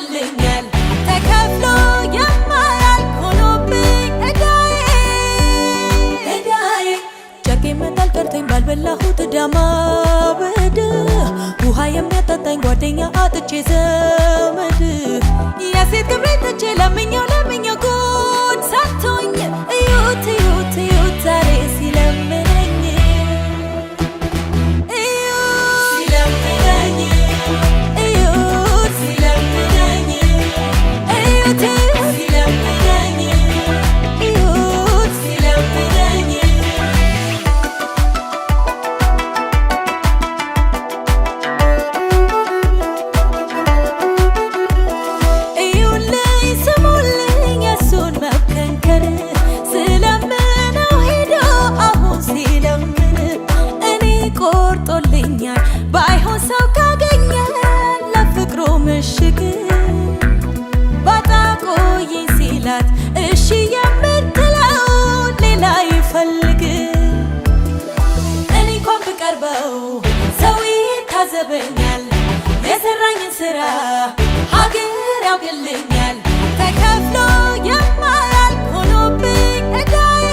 ያውቅልኛል ተከፍሎ የማያልቅ ሆኖብኝ እዳዬ ጨቄ መጣል ቀርቶኝ ባልበላሁት ዳማ በድ ውሃ የሚያጠጣኝ ጓደኛ አጥቼ ዘመድ የሴት ክብሬ ትቼ ለምኜው ጉድ ሳቶኝ እዩት ዛሬ ሲለምነኝ ባይሆን ሰው ካገኘ ለፍቅሩ ምሽግ ባጣቆይ ሲላት እሺ የምትለው ሌላ ይፈልግ እኔ እንኳን ብቀርበው ሰው ይታዘበኛል የሰራኝን ስራ ሀገር ያውቅልኛል ተከፍሎ የማያልቅ ሆኖብኝ እዳዬ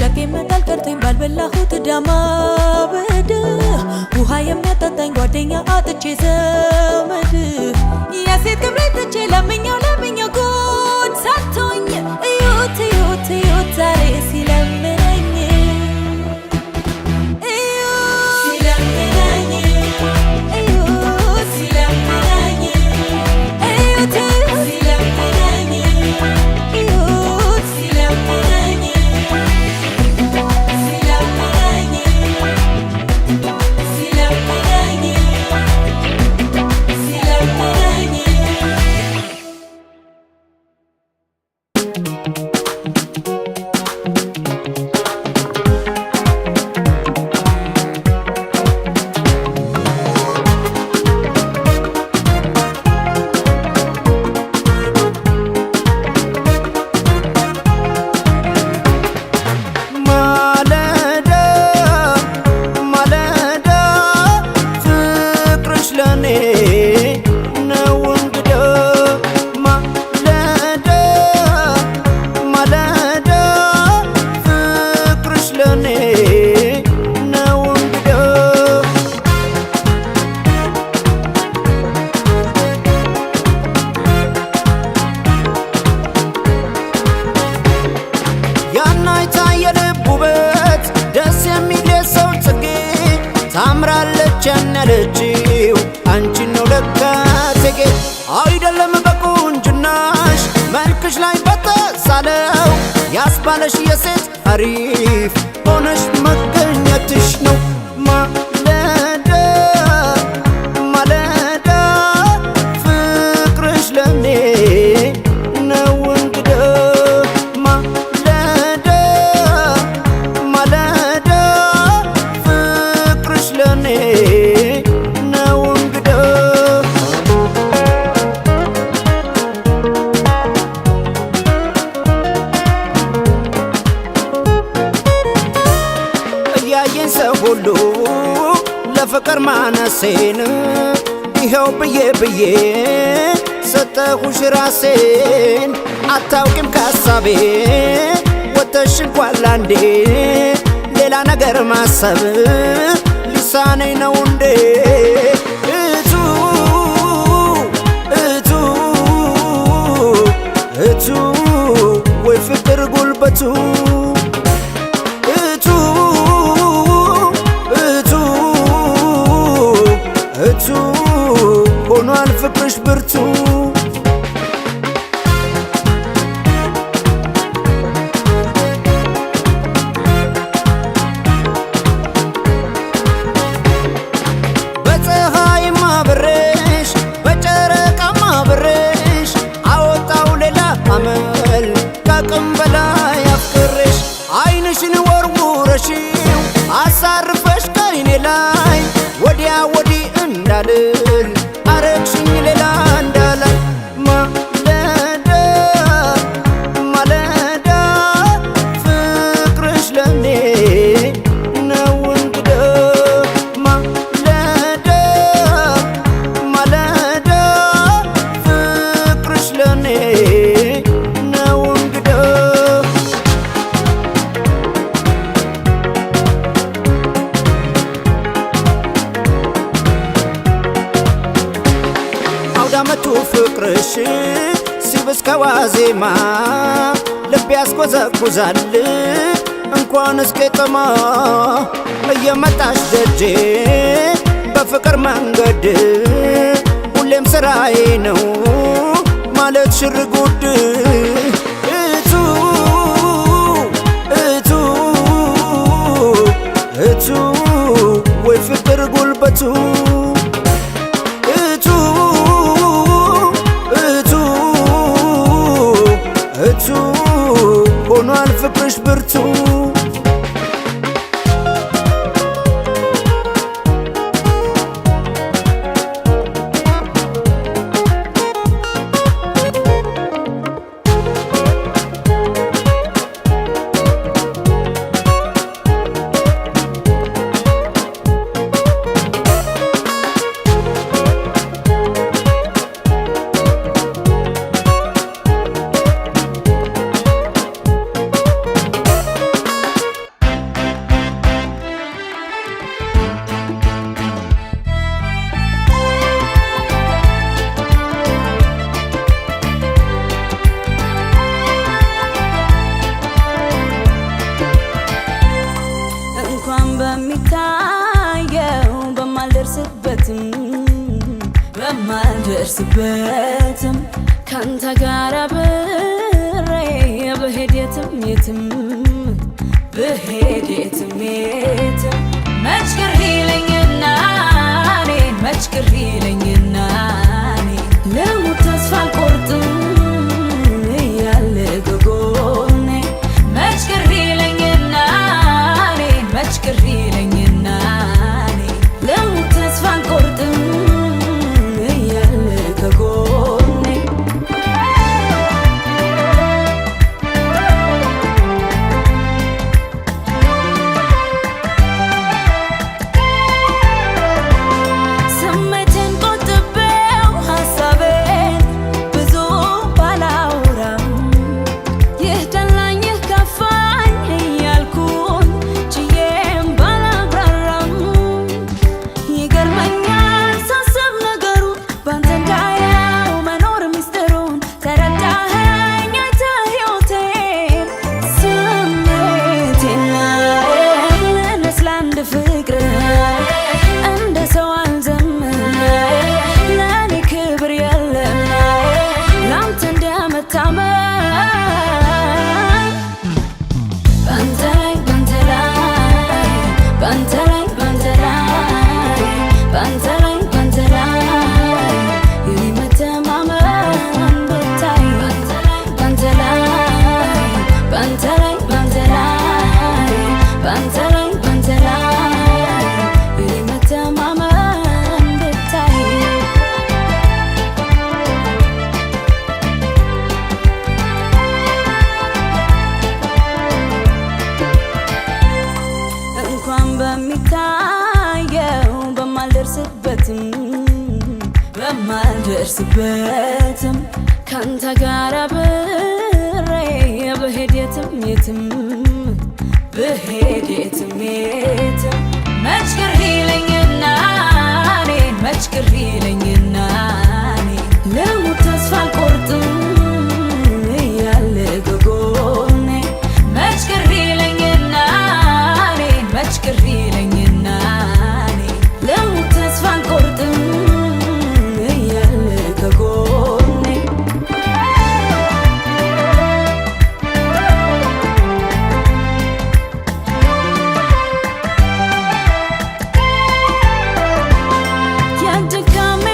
ጨቄ መጣል ቀርቶኝ ባልበላሁት ዳማ በድ ውሃ የሚያጠጣኝ ጓደኛ አጥቼ ዘመድ የሴት ክብሬ ትቼ ለምኜው ጉድ ሳቶኝ እዩት ዛሬ ሲለምነኝ ቻናለችው አንቺን ነው ለካ ተገ አይደለም በቁንጅናሽ መልክሽ ላይ በተሳለው ያስባለሽ የሴት አሪፍ ሆነሽ መገኘትሽ ነው ማለዳ ፍቅርሽ ለኔ ነው እንግዳ ማለዳ ፍቅርሽ ለኔ ሁሉ ለፍቅር ማነሴን ይኸው ብዬ ሰጠሁሽ ራሴን አታውቂም ካሳቤ ወተሽ እንኳን ላንዴ ሌላ ነገር ማሰብ ሊሳነኝ ነው እንዴ እቱ ወይ ፍቅር ጉልበቱ ሆኗል ፍቅርሽ ብርቱ በፀሐይማ ብሬሽ በጨረቃማ ብሬሽ አወጣው ሌላ አመል ከአቅም በላይ አፍቅሬሽ አይንሽን ወርውረሽው አሳርፈሽ ከይኔ ላይ ወዲያ ወዲህ እንዳልል አረግሽኝ ሌላ እንዳላል ዋዜማ ልብ ያስቆዘቁዛል እንኳንስ ቄጠማ እየመጣሽ ደጄ በፍቅር መንገድ ሁሌም ስራዬ ነው ማለት ሽርጉድ እቱ እቱ እቱ ወይ ፍቅር ጉልበቱ እቱ እቱ እቱ ሆኗል ፍቅርሽ ብርቱ በሚታየው በማልደርስበትም ካንተ ጋር አብሬ ብሄድ የትም የትም ብሄድ የትም የትም መች ቅር ይለኝና እኔን መች ቅር ይለኝና እኔን ልሙት ተስፋ አልቆርጥም እያለ ከጎኔ መች ቅር ይለኝና እኔን መች ቅር ይለኝና እኔን ልሙት ተስፋ አልቆርጥም እያለ ከጎኔ ስሜቴን ቆጥቤው ሀሳቤን ብዙ ባላውራም ይህ ደላኝ ይህ ከፋኝ እያልኩኝ ችዬም ባላብራራም ይገርመኛል ሳስብ ነገሩን ባንተ እንዳየው መኖር ሚስጥሩን ተረዳኸኝ አይተህ ሕይወቴን ስሜቴን ልነስ ለአንድ ፍቅር እንደ ሰው አልዘምር ለእኔ ክብር የለም ላንተ እንደመታመን ባንተ ላይ ባንተ ላይ ባንተ ላይ ባንተ ላይ ባንተ ላይ ባንተ ላይ የኔ መተማመን ብታይ ባንተ ላይ ባንተ ላይ ባንተ ላይ ባንተ ላይ ባንተ ላይ የኔ መተማመን ብታይ እንኳን በሚታየው በማልደርስበትም ካንተ ጋር አብሬ ብሄድ የትም የትም ብሄድ የትም የትም መች ቅር ይለኝና እኔን መች ቅር ይለኝና እኔን ልሙት ተስፋ አልቆርጥም እያለ ከጎኔ መች ቅር ይለኝና እኔን መች ቅር ይለኝና እኔን ልሙት ተስፋ አልቆርጥም እያለ ከጎኔ የድካሜ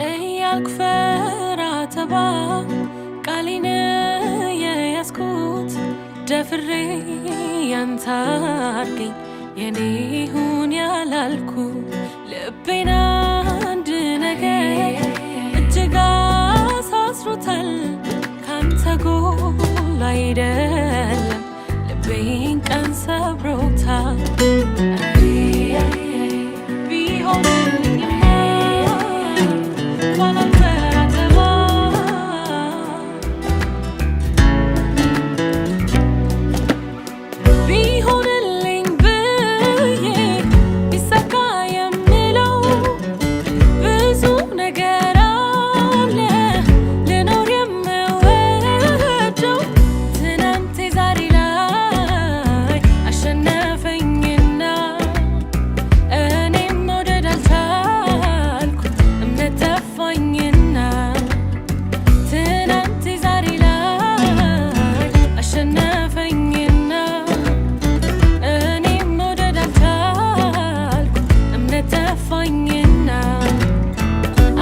እያልኩ ፈራ ተባ ቃሌን የያዝኩት ደፍሬ ያንተ አድርገኝ የኔ ይሁን ያላልኩ ልቤን አንድ ነገር እጅግ አሳስሮታል ካንተ ጎል አይደለም ልቤን ቀን ሰብሮታል ቢሆንልኝማ ባላልፈራ ተባ ቢሆንልኝ ብዬ ቢሳካ የምለው ብዙ ነገር አለ ልኖር የምወደው ትናንቴ ዛሬ ላይ አሸነፈኝና እኔም መውደድ አልቻልኩት እምነት ጠፋኝና ትናንቴ ዛሬ ላይ አሸነፈኝና እኔም መውደድ አልቻልኩት እምነት ጠፋኝና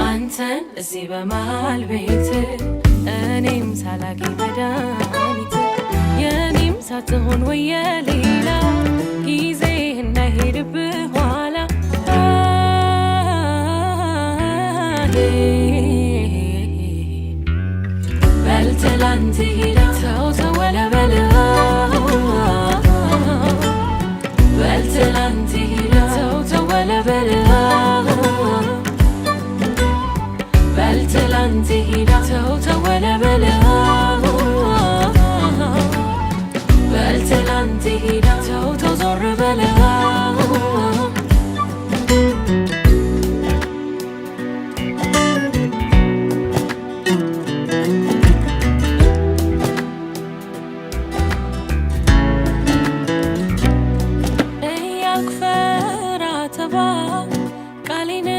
አንተን እዚህ በመሃል ቤት እኔም ሳላገኝ መድኃኒት የኔም ሳትሆን ወይ የሌላ ጊዜ እንዳይሄድብህ ኋላ በል ትላንት ሄዳ ተው ተወለበል በል ትላንት ሄዳ ተው ተወለበል በል ትላንት ሄዳ ተው ተወለበል በል ትላንት ሄዳ ተው ተው ዞር በል እያልኩ ፈራ ተባ ቃሌን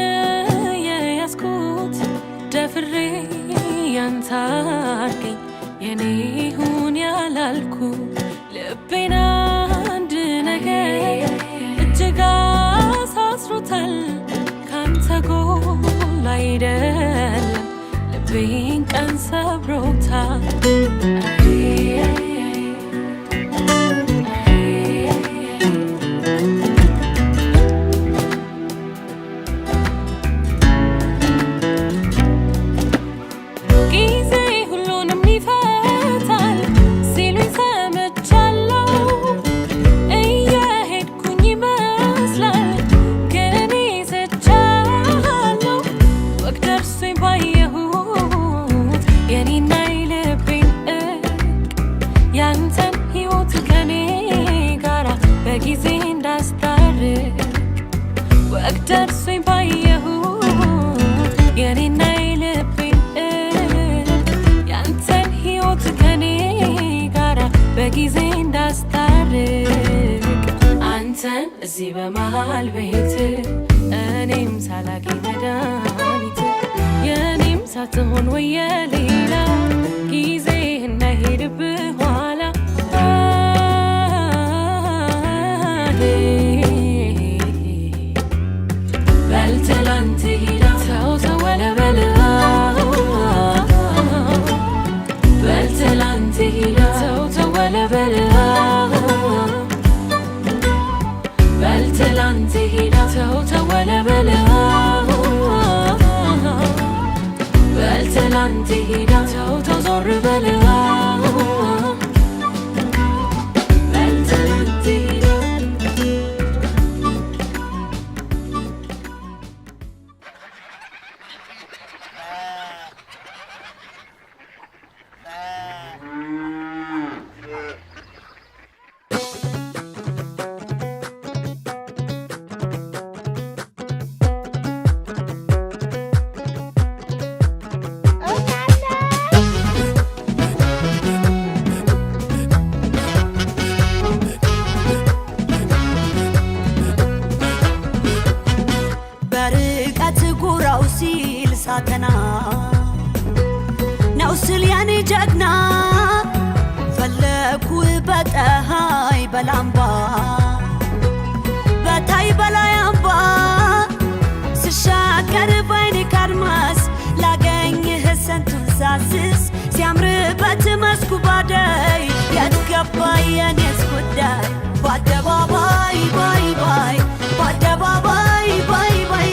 የያዝኩት ደፍሬ ያንተ አድርገኝ የኔ ይሁን ያላልኩ ልቤን አንድ ነገር እጅግ አሳስሮታል ካንተ ጎል አይደለም ልቤን ቀን ሰብሮታል ጊዜ ሁሉንም ይፈታል ሲሉኝ ሰምቻለሁ እየሄድኩኝ ይመስላል ግን እኔ ስቻለሁ ወቅት ደርሶኝ ባየሁት የኔና የልቤን ያንተን ሕይወት ከኔ ጋራ በጊዜ እንዳስታርቅ ወቅት ደርሶኝ ባየሁት የኔና የልቤን ያንተን ሕይወት ከኔ ጋራ በጊዜ እንዳስታርቅ አንተን እዚህ በመሃል ቤት እኔም ሳላገኝ መድኃኒት የኔም ሳትሆን ወይ የሌላ ጊዜ እንዳይሄድብህ ኋላ በል ትላንት ሄዳ ተው ተወለበል በል ትላንት ሄዳ ተው ተወለበል በል ትላንት ሄዳ ተው ተወለበል በል ትላንት ሄዳ ተው ተው ዞር በል በል ትላንት ሄዳ ሳተና ነው ስል ያኔ ጀግና ፈለኩ በላምባ በታይ በላይ አምባ ስሻገር ባይኔ ካድማስ ላገኝህ ስንቱን ሳስስ ሲያምርበት መስኩ ባደይ የት ገባ የኔስ ጉዳይ በአደባባይ ባይ ባይ በአደባባይ ባይ ባይ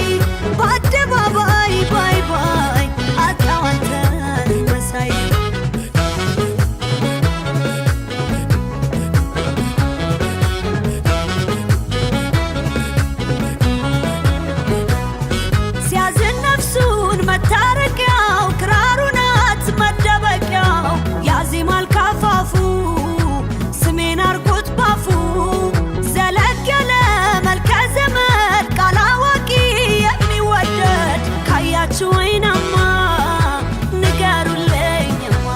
በአደባባይ ባይ ባይ አጣው አንተን መሳይ ሲያዝን ነፍሱን መታረቂያው ክራሩ ናት መደበቂያው ያዜማል ካፋፉ ስሜን አርጎት ባፉ ዘለግ ያለ መልከ ዘመድ ቃል አዋቂ የሚወደድ ካያችሁ ወይናማ ንገሩልኝማ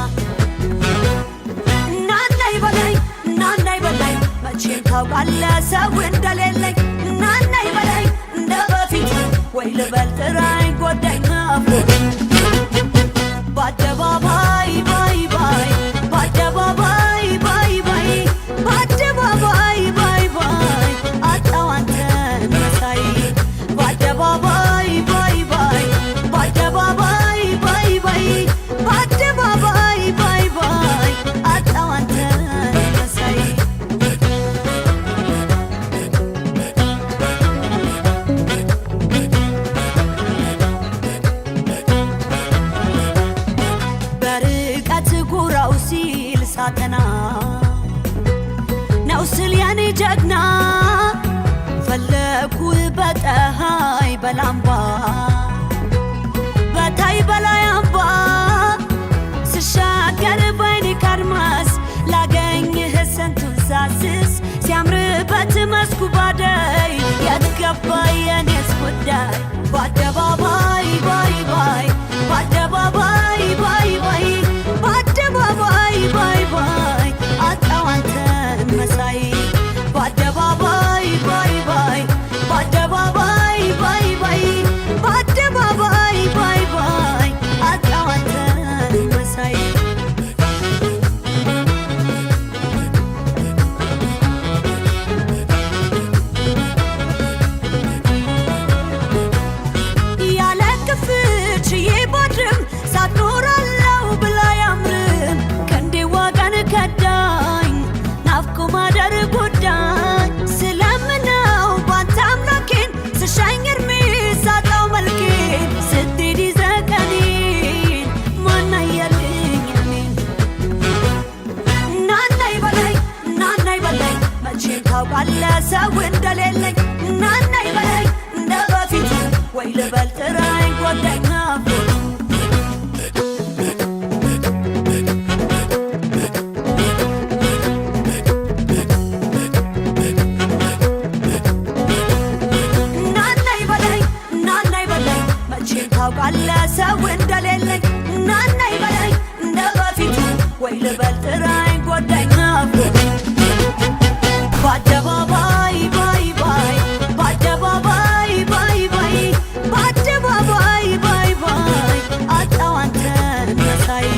እናናይ በለኝ እናናይ በለኝ መቼም ታውቃለህ ሰው እንደሌለኝ እናናይ በለኝ እንደ በፊት ወይ ልበል ጥራኝ ጎዳኝ ናፍቆት በአደባባይ ባይ ባይ በአደባባይ ባይ ባይ በአደባባይ ባይ ባይ አጣው አንተን መሳይ በአደባባይ ባይ ባይ በአደባባይ ባይ ባይ በአደባባይ ባይ ባይ አጣው አንተን መሳይ በርቀት ጉራው ሲል ሳተና ነው ስል የኔ ጀግና ፈለኩ በፀሐይ በላምባ በታይ በላይ አምባ ስሻገር ባይኔ ካድማስ ላገኝህ ስንቱን ሳስስ ሲያምርበት መስኩ ባደይ የት ገባ የኔስ ጉዳይ በአደባባይ ባይ ባይ በአደባባይ ባይ ባይ በአደባባይ ባይ ባይ አጣው አንተን መሳይ በአደባባይ ባይ ባይ በአደባባይ ባይ ባይ በአደባባይ ባይ ባይ አጣው አንተን መሳይ ያለ ክፍች ባድርም ሳትኖራለው ብላ ያምርም ከንዴ ዋጋን ከዳኝ ናፍቆ ማደር ጎዳኝ ስለምነው ባንተ አምላኬን ስሻኝ እርሜ ሳጣው መልኬን ስትሄድ ይዘህ ቀኔን ማናየልኝ እኔን እናናይ በለኝ እናናይ በለኝ መቼም ታውቃለህ ሰው እንደሌለኝ እናናይ በለኝ እንደ በፊት ወይ ልበል ጥራኝ ጎዳኝ ናፍቆት እናናይ በለኝ እናናይ በለኝ መቼም ታውቃለህ ሰው እንደሌለኝ እናናይ በለኝ እንደ በፊት ወይ ልበል ጥራኝ ጎዳኝ ናፍቆት በአደባባይ ባይ ባይ በአደባባይ ባይ ባይ በአደባባይ ባይ ባይ አጣው አንተን መሳይ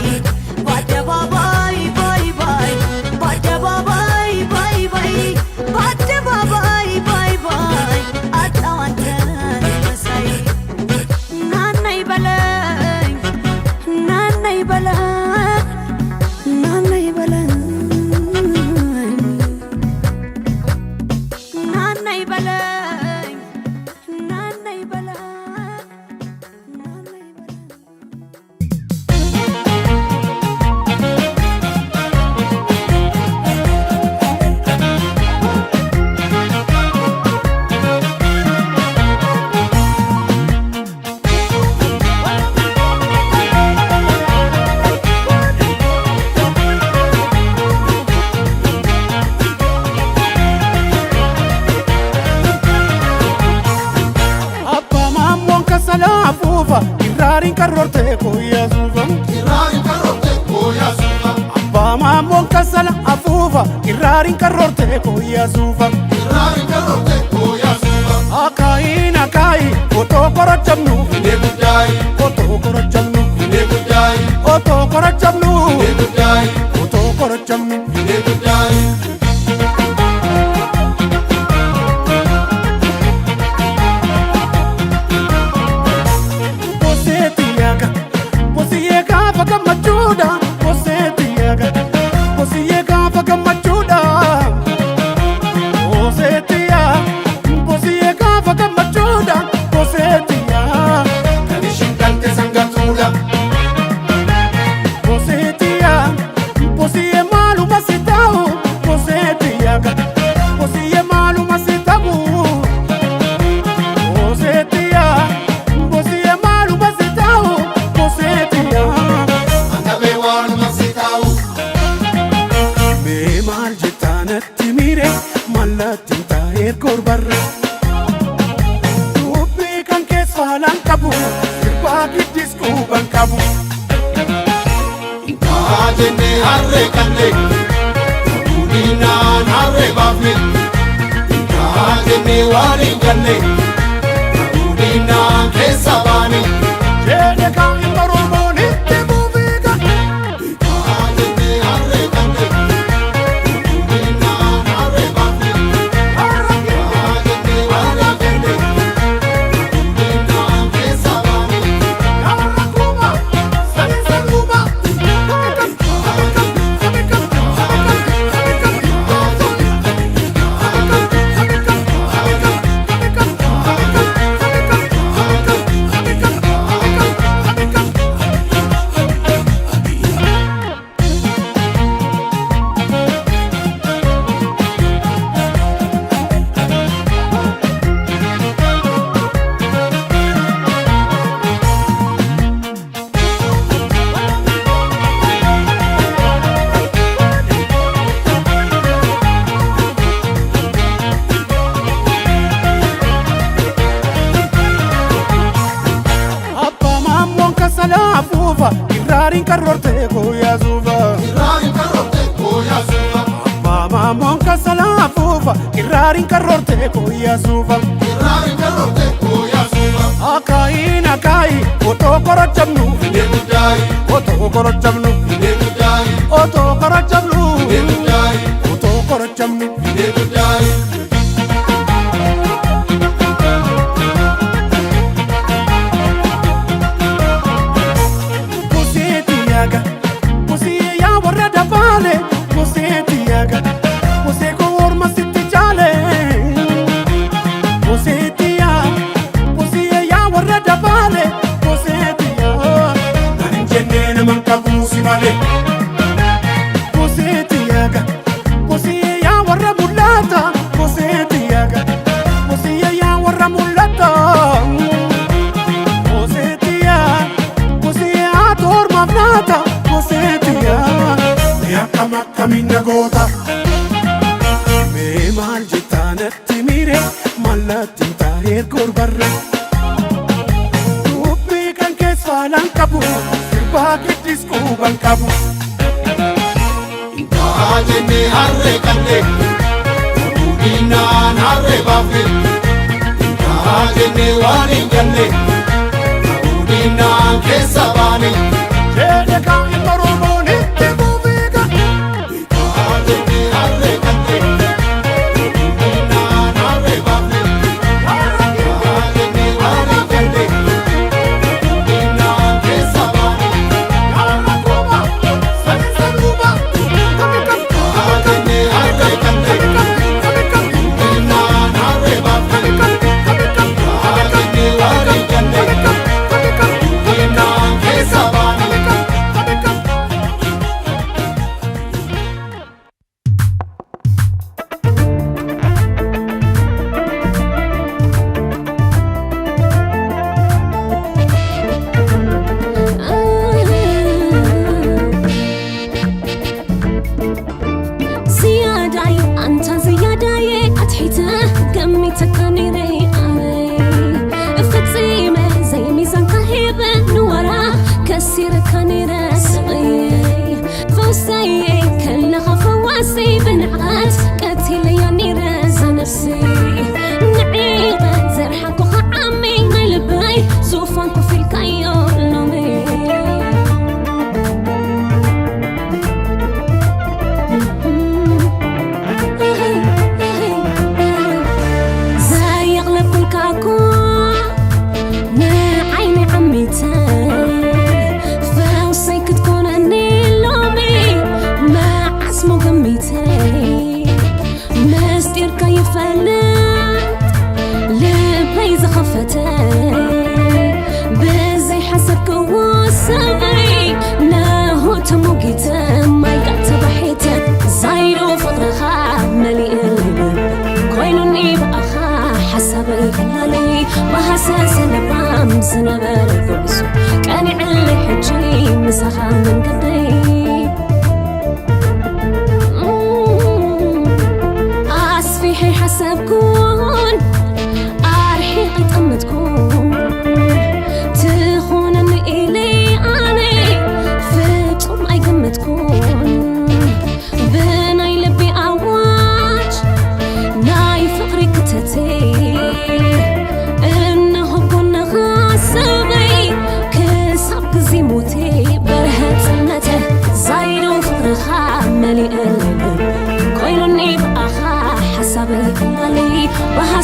በአደባባይ ባይ ባይ በአደባባይ ባይ ባይ በአደባባይ ባይ ባይ አጣው አንተን መሳይ እናናይ በለኝ እናናይ በለኝ እናናይ በለኝ እናናይ በለኝ እናናይ በለኝ እናናይ በለኝ afuufa irraariin karroorte kooyyasuufa abbaa maammoon kassala afuufa irraariin karroorte kooyyasuufa akaayiin akaayi otoo korochamnu otoo korochamnu otoo korochamnu otoo korochamnu gammachuudha koseetti yaga kosiyyee gaafa gammachuudha koseetti yaa kosiyyee gaafa gammachuudha koseetti yaa kan ishiin dhalte sangatuudha koseetti yaa kosiyyee maaluma si ta'u koseetti yaga kosiyyee maaluma si ta'u koseetti yaa kosiyyee maaluma si ta'u koseetti yaa Angabe waanuma si ta'u mee maal jettaanatti miire mallattiin taa'ee korbarra dubbii kan keessa haalaan qabu sirbaa giddis quban qabu Kaa jennee harree kannee Guddinaan harree baafne Kaa jennee waan hin galle Guddinaan keessa baane jedhe kan hin oromoon itti buufiiga Kaa jennee harree kannee Guddinaan harree baafne Kaa jennee waan hin galle Guddinaan keessa baane yaarra kuuma sani saluuma abbaa maammoon kasalaa afuufa irraariin karroortee kooyaa suufa Irraan karoote kooyaa suufa abbaa maammoon kasalaa afuufa irraariin karroortee kooyaa suufa Irraan karoote kooyaa suufa akaayi otoo korochabnu Bine guddaayi otoo korochabnu Bine guddaayi otoo korochabnu Bine guddaayi otoo korochabnu Bine guddaayi koseetti yaga kosee yaa warra dabaale koseetti yaga kosee koo orma sitti jaale koseetti yaa kosee yaa warra dabaale koseetti yaa kan hin jennee naman qabuusi malee koseetti yaga kosee yaa warra mul'ata koseetti yaga kosee yaa warra mul'ata koseetia kosea torma flata kosetia me akkam akkaminna goota mee maal jettaanatti miire mallattiin taa'ee korbarra dubbii kan keessa haalaan qabu sirbaa giddis quban qabu Kaa jennee harree kannee Guddinaan harree baafne Kaa jennee waan hin galle Guddinaan keessa baane jedhe kan hin oromoon itti buufiiga Kaa jennee harree kannee Guddinaan harree baafne Kaa jennee waan hin galle Guddinaan keessa baane yaarra kuuma sani saluuma Kaa jennee harree kannee Guddinaan harree baafne Kaa jennee waan hin galle Guddinaan keessa baane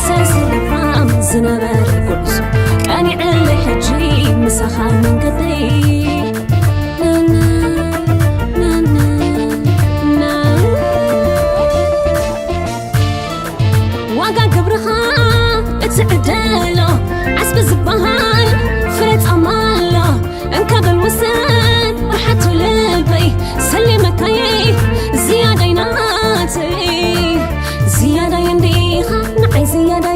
سلسلة زنبر قرص كان يعلي حجي مسخا من قدي واقع قبرها اتعدله عسب الزبان فرت اماله انكب الوسن رحت للبي سلمك اي زياده يناتي زياده ينديها نعي زياده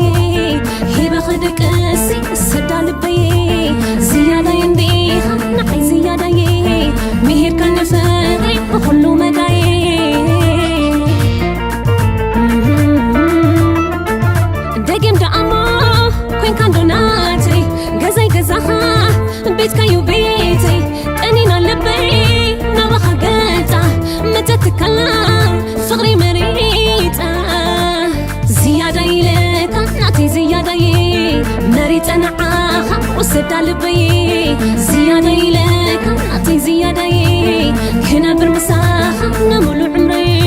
هي باخدك اسي السدا لبي زياده ينديها نعي زياده مهير كان فاضي وكله مداي بيت كايو بيتي أنينا لبي نبخ قلتا متى تتكلم صغري مريتا زيادة يلك نعطي زيادة مريت أنا عاخا وسدا لبي زيادة يلك نعطي زيادة كنا برمساخا نمولو عمري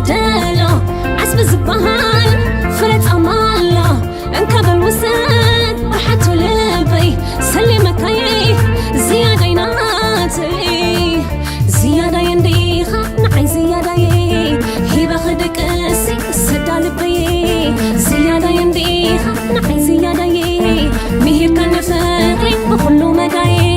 اتعدله عسب الزبان فرت اماله انكب الوسن رحت للبي سلمك اي زياده يناتي زياده ينديخه نعي زياده هي باخدك اسي السدا لبي زياده ينديخه نعي زياده مهير كان فاضي وكله مداي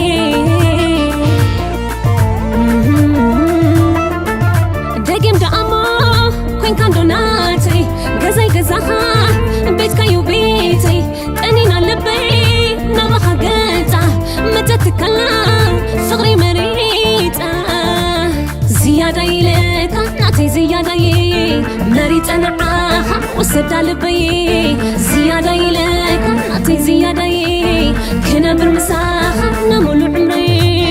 كان دوناتي غزاي غزاها بيت كايو بيتي أنينا لبي نبخ قلتا متى تتكلم صغري مريتا زيادة يلك نعطي زيادة مريت أنا عاخا وسدا لبي زيادة يلك نعطي زيادة كنا برمساخا نمولو عمري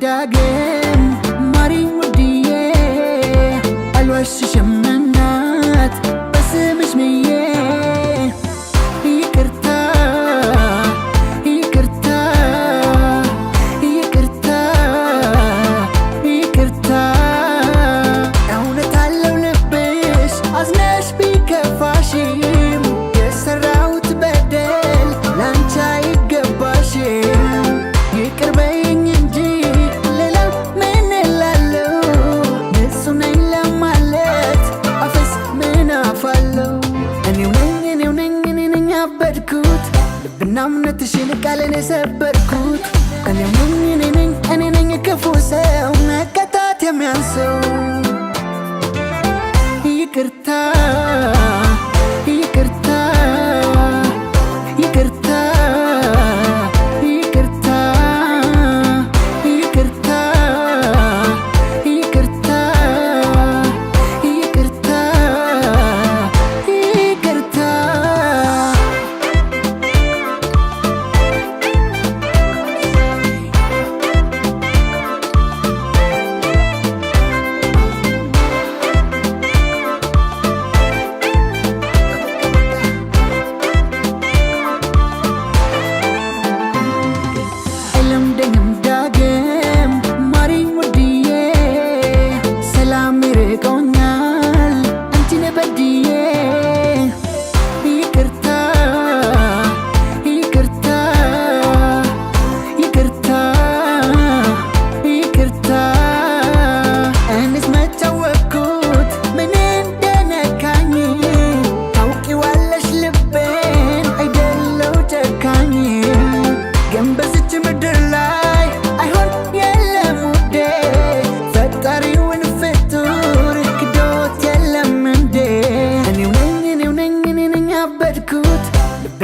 داقم ماري وديه الوش شمنات بس مش مية يكرتا يكرتا يكرتا يكرتا اهون تعلو لبش عزناش بيكفاشيم يسراو تبدل لانشا يقباشيم يكربي نامنا تشيلك على نسبركوت أنا مني كفو ساو نكتات يميانسو يكرتا يكرتا يكرتا يكرتا يكرتا يكرتا يكرتا يكرتا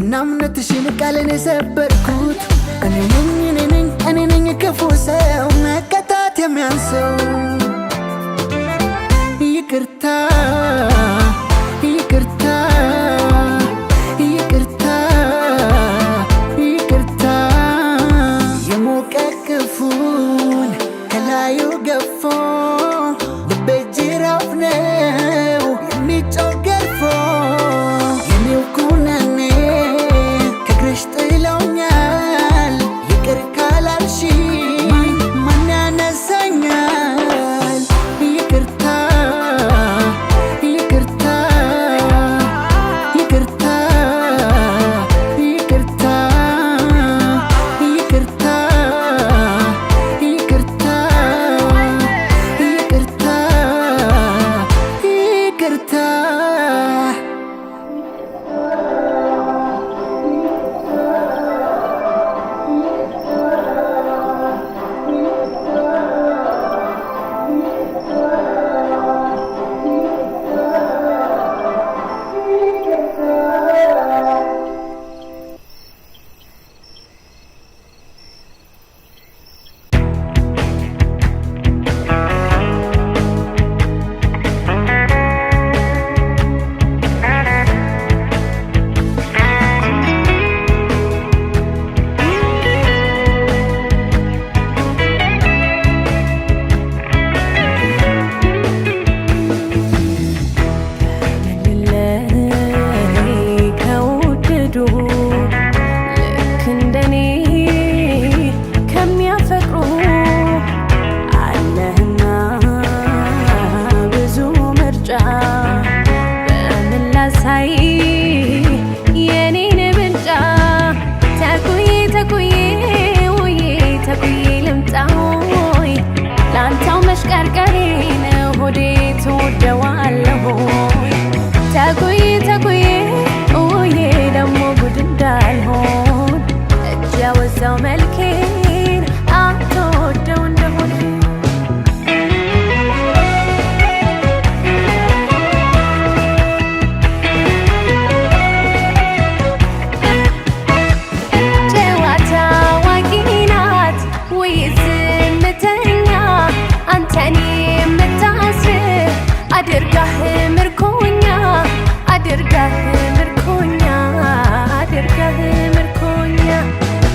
نامنا تشيلك على نسبركوت أنا እኔ ነኝ ክፉ ሰው መቀጣት የሚያንሰው ይቅርታ ይቅርታ ይቅርታ ይቅርታ የሞቀ ክፉን ከላዩ ገፎ ልቤ ጅራፍ ነው የሚጮህ ገርፎ የኔው ኩነኔ ከእግርሽ ጥሎኛል ይቅር ካላልሽኝ ማን ያነሳኛል ይቅርታ ይቅርታ ይቅርታ ይቅርታ ይቅርታ ይቅርታ ይቅርታ ይቅርታ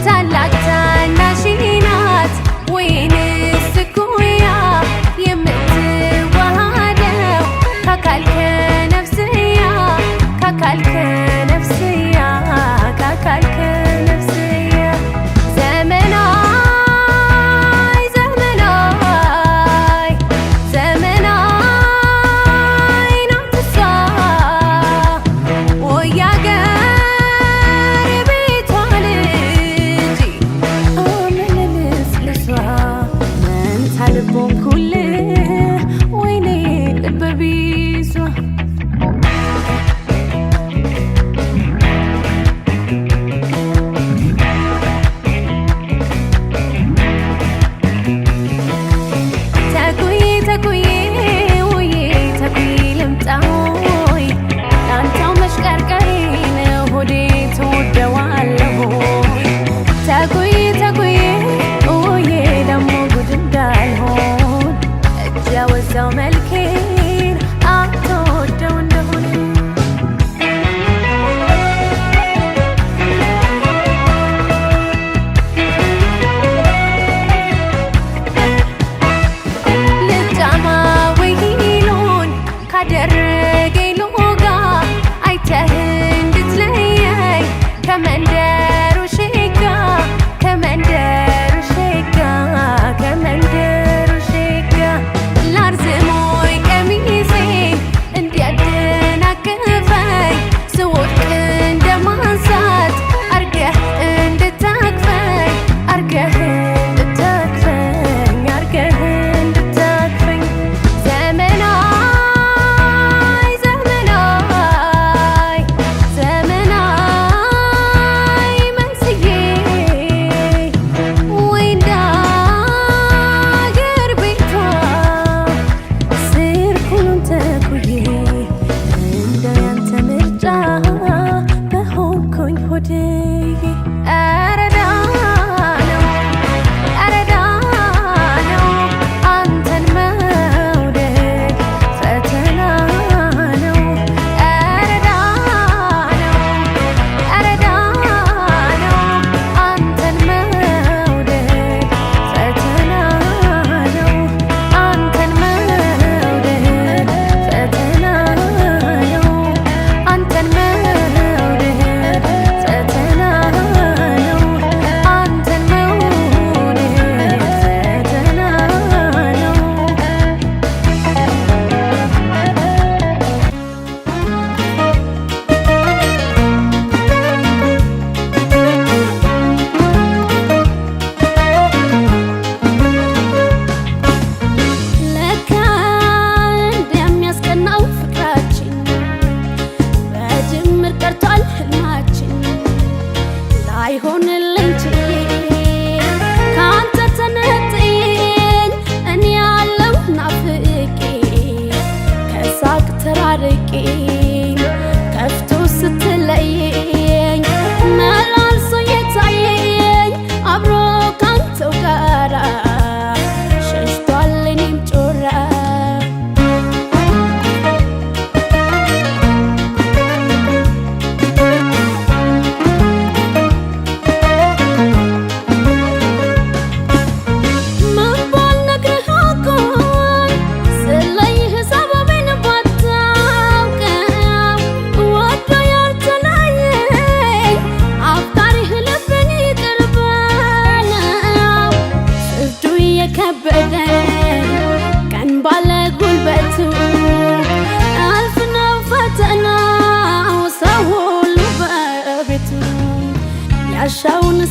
ታላቅ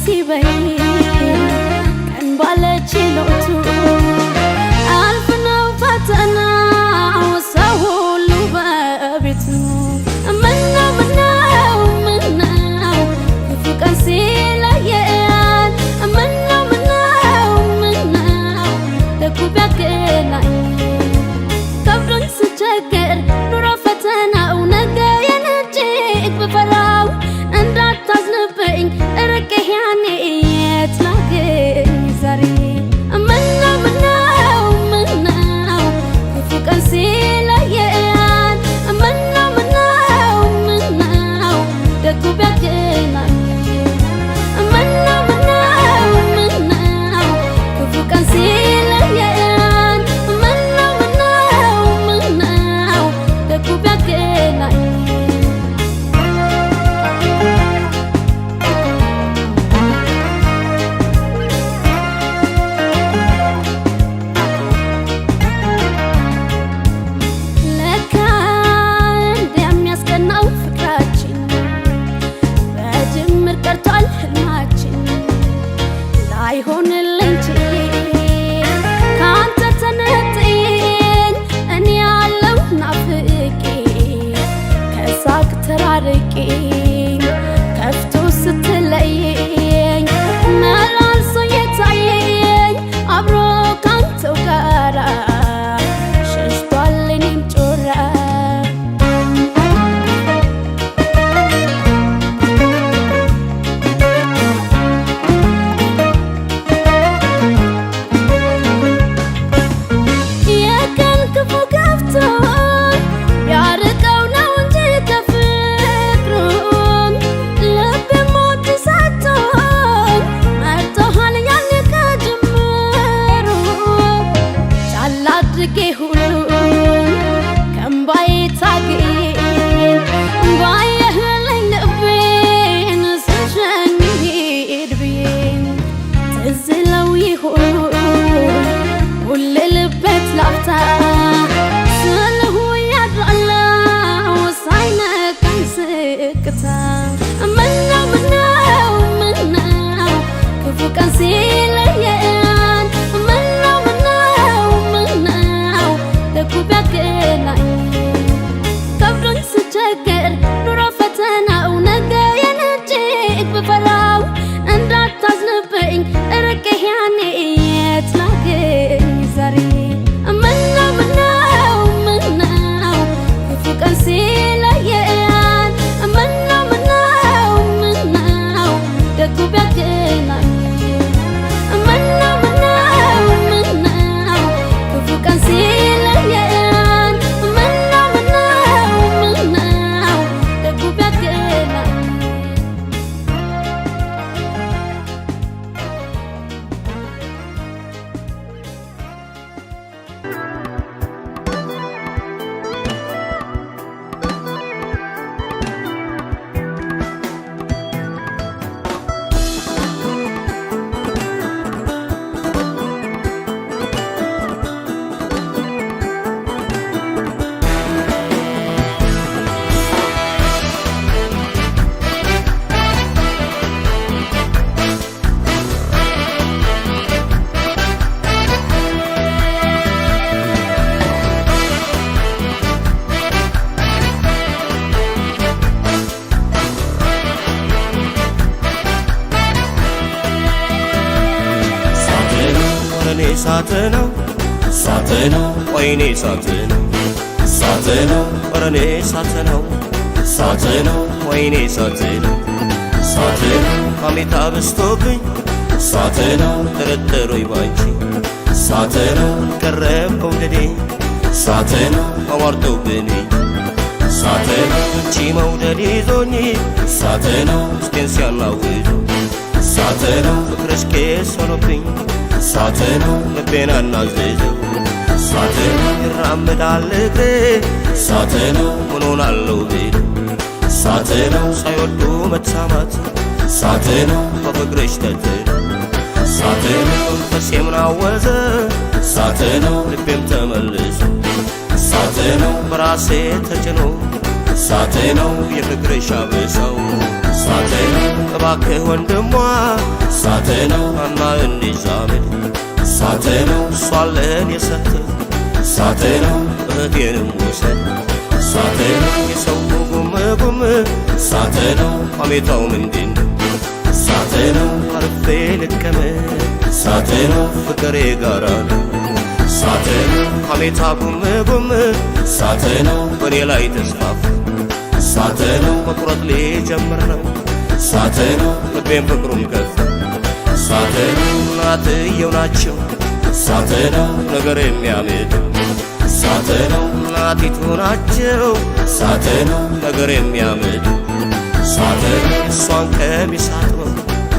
ሲበይ ቀን ባለ ችሎቱ አልፍ ነው ፈተናው ሰው ሁሉ በቤቱ ምነው ምነው ምነው ክፉ ቀን ሲለየን ምነው ምነው ምነው ደጉ ቢያገናኝ ከብዶኝ ስቸገር ኑሮ ፈተናው ነገዬን እጅግ ብፈራው እንዳታዝንብኝ እርቄህ ያኔ የት ላገኝ ዛሬ ምነው ምነው ምነው ክፉ ቀን ሲለየን ምነው ምነው ምነው ደጉ ቢያገናኝ ምነው ምነው ምነው ክፉ ቀን ሲለየን ምነው ምነው ምነው ደጉ ቢያገናኝ ለካ እንደሚያስቀናው ፍቅራችን በጅምር ቀርቷል ህልማችን ላይሆንልኝ ችዬ ከአንተ ተነጥዬን እኔ ያለው ናፍቄ ከሳቅ ተራርቄ ከፍቶ ስትለየኝ መላልሶ የታየኝ አብሮ ካንተው ጋራ ሸሽቷል እኔም ጮራ የቀን ክፉ ገፍቶን ቢያርቀው ነው እንጂ ከፍቅሩን ልቤ ሞት ሰጥቶን መርጦሃል ያኔ ከጅምሩ ቻል አድርጌ ሁሉን ከእምባዬ ታግዬ ባየህልኝ ልቤን ስሸኝ ሂድ ብዬን ትዝ ለው ይሆን ሁሌ ልቤት ላፍታ ስልሁ ያድራለው ሳይነቀኝ ስቅታ ምነው ምነው ምነው ክፉ ቀን ሲለየን ምነው ምነው ምነው ደጉ ቢያገናኝ ከብዶኝ ስቸገር ኑሮ ፈተናው ነገዬን እጅግ ብፈራው እንዳታዝንብኝ እርቄህ ያኔ የት ላገኝ ዛሬ ምነው ምነው ምነው ክፉ ቀን ሲለየን ምነው ምነው ምነው ደጉ ቢያገናኝ ምነው ምነው ምነው ክፉ ቀን ሲለየን ምነው ምነው ምነው ደጉ ቢያገናኝ ሳትነው ሳትነው ወይኔ ሳትነው ሳትነው ወረኔ ሳትነው ሳትነው ወይኔ ሳትነው ሳትነው ሐሜታ በዝቶብኝ ሳትነው ጥርጥሮኝ ባንቺ ሳትነው ቀረ መውደዴ ሳትነው አዋርደውብኝ ሳትነው አንቺ መውደድ ይዞኝ ሳትነው ውስጤን ሲያናውዘው ሳትነው ፍቅርሽ ቄስ ሆኖብኝ ሳትነው ልቤን አናዘዘው ሳትነው ይራመዳል እግሬ ሳትነው ምን ሆናለሁ ቤት ሳትነው ሳይወዱ መታማት ሳትነው በፍቅርሽ ተትነው ሳትነው መንፈሴም ናወዘ ሳትነው ልቤም ተመልሶ ሳትነው በራሴ ተጭኖ እሳቴ ነው የፍቅርሽ አብሰው እሳቴ ነው እባክህ ወንድሟ እሳቴ ነው አና እንዲዛመድ እሳቴ ነው እሷለን የሰተ እሳቴ ነው እህቴንም ውሰድ እሳቴ ነው የሰው ጉም እሳቴ ነው ሐሜታው ምንድን እሳቴ ነው አርፌ ልቀመጥ እሳቴ ነው ፍቅሬ ጋራ ነው እሳቴ ነው ሐሜታ ጉም እሳቴ ነው በኔ ላይ ተስፋፋ እሳቴ ነው መቁረጥ ሊጀምር ነው እሳቴ ነው ልቤን ፍቅሩን ከፍ እሳቴ ነው እናትየው ናቸው እሳቴ ነው ነገር የሚያምድ እሳቴ ነው እናቲቱ ናቸው እሳቴ ነው ነገር የሚያምድ እሳቴ ነው እሷን ቀሚስ አጥበው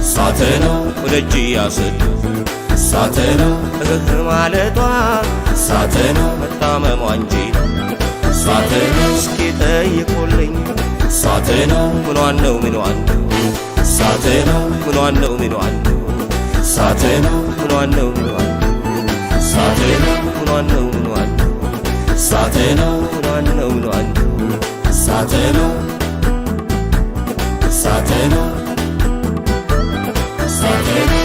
እሳቴ ነው ወደ እጅ ያስዱ እሳቴ ነው እህ ማለቷ እሳቴ ነው መታመሟ እንጂ እሳቴ ነው እስኪ ጠይቁልኝ እሳቴ ነው ምኗን ነው ምኗን እሳቴ ነው ምኗን ነው ምኗን እሳቴ ነው ምኗን ነው ምኗን እሳቴ ነው ምኗን ነው ምኗን እሳቴ ነው ምኗን ነው ምኗን እሳቴ ነው እሳቴ ነው እሳቴ ነው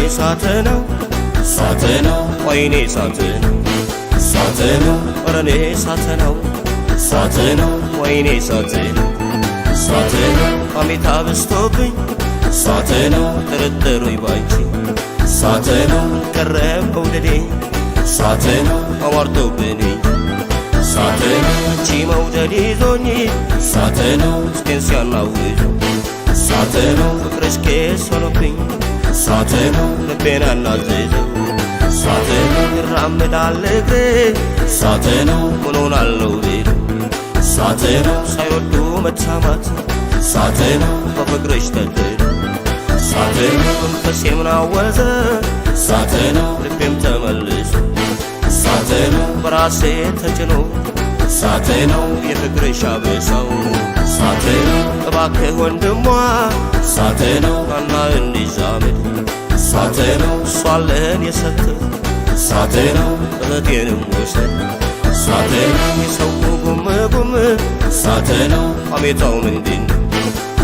እሳቴ ነው እሳቴ ነው ወይኔ እሳቴ ነው እሳቴ ነው ወረኔ እሳቴ ነው እሳቴ ነው ወይኔ እሳቴ ነው እሳቴ ነው ሐሜታ በዝቶብኝ እሳቴ ነው ጥርጥሩኝ ባንቺ እሳቴ ነው ቀረም መውደዴ እሳቴ ነው አዋርዶብኝ እሳቴ ነው አንቺ መውደድ ይዞኝ እሳቴ ነው እስኬን ሲያናውዝ እሳቴ ነው ፍቅርሽ ቄስ ሆኖብኝ እሳቴ ነው ልቤን አናዘዘው እሳቴ ነው ይራመዳል እግሬ እሳቴ ነው ምን ሆናለሁ ቤት እሳቴ ነው ሳይወዱ መታማት እሳቴ ነው በፍቅርሽ ተድሮ እሳቴ ነው መንፈሴም ናወዘ እሳቴ ነው ልቤም ተመልሶ እሳቴ ነው በራሴ ተጭኖ እሳቴ ነው የፍቅርሽ አብሰው እሳቴ ነው እባክህ ወንድሟ እሳቴ ነው አና እንዲዛመድ እሳቴ ነው እሷለን የሰተ እሳቴ ነው እህቴንም ውሰድ እሳቴ ነው የሰው ጉም እሳቴ ነው ሐሜታው ምንድን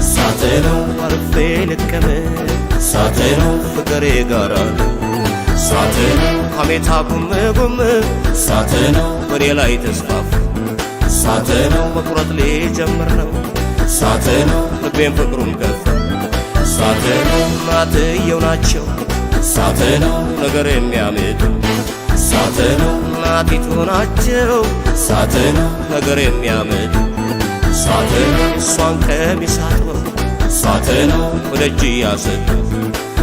እሳቴ ነው አርፌ ልቀመጥ እሳቴ ነው ፍቅሬ ጋራ ነው እሳቴ ነው ሐሜታ ጉም እሳቴ ነው በኔ ላይ ተስፋፋ እሳቴ ነው መቁረጥ ሊጀምር ነው እሳቴ ነው ልቤን ፍቅሩን ከፍ እሳቴ ነው እናትየው ናቸው እሳቴ ነው ነገር የሚያምድ እሳቴ ነው እናቲቱ ናቸው እሳቴ ነው ነገር የሚያምድ እሳቴ ነው እሷን ቀሚስ አጥበው እሳቴ ነው ወደ እጅ ያስዱ